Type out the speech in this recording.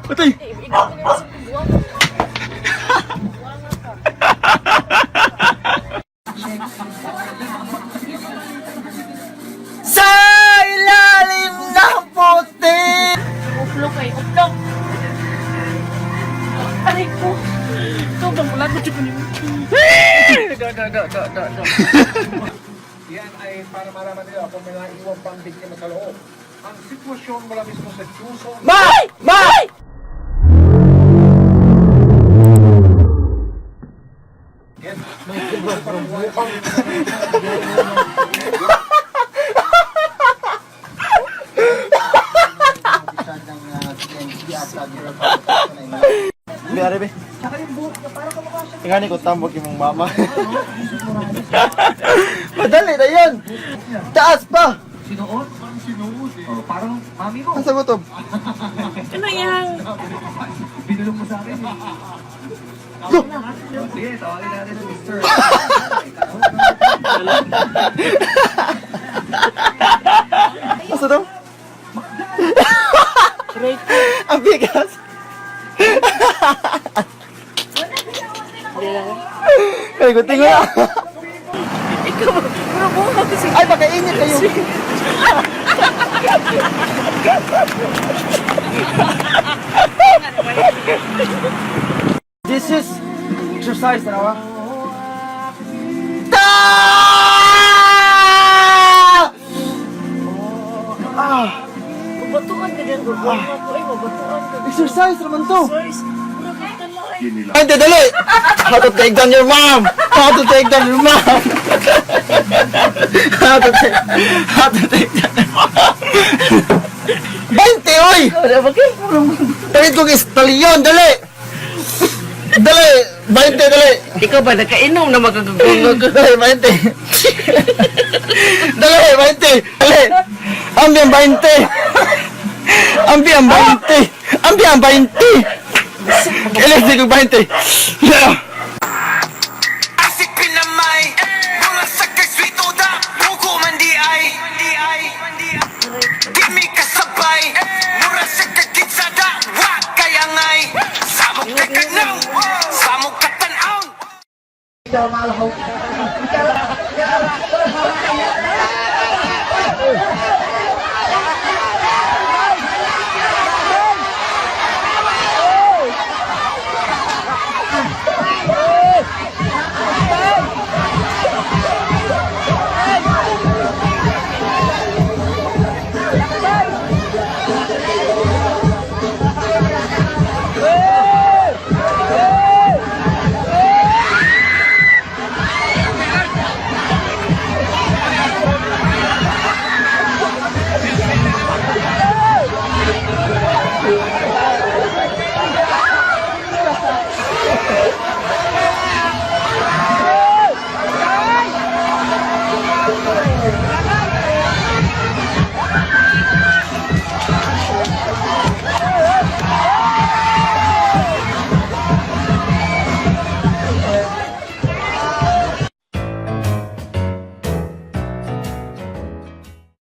Patay! Sa ilalim ng puti! Uplok eh, uplok! Aray ko! Ikaw bang wala ko dyan mo? Yan ay para malaman nila kung may naiwang pang biktima sa loob. Ang sitwasyon mula mismo sa Quezon. May! May! Yes. Biyari, be. Tingnan ko tambok yung mama. Madali na yun! Taas pa! Sinuot? Parang sinuot eh. Oh, parang mami mo. Asa mo to? Ano yan? Binulong mo sa akin eh. Go! Sige, tawagin natin si Mr. Asa to? Aray ko! Ang bigas! Hindi lang. Kaya ko tingnan. Ikaw, puro bunga ko si... Ay, pagkainit kayo. This is exercise, tarawa. Mabatuan ka dyan, gugawin ako. Ay, mabatuan ka. Exercise naman to. Boys, puro kita lang. Ay, dali! How to take down your mom! How to take down your mom! How to take down your mom! 20, oy! Wala ba kayo? Tawid kong istalyon, dali! Dali! 20, dali! Ikaw ba, nakainom na magagagulog? Dali, 20! Dali, 20! Dali! Ambi ang 20! Ambi ang 20! Ambi ang 20! Electric ang 20! Asik pinamay Bunga sa kaswito da Buko man di ay Di mi kasabay Mura sa kakitsada Wa kayangay Samok ka kanaw Samok ka tanaw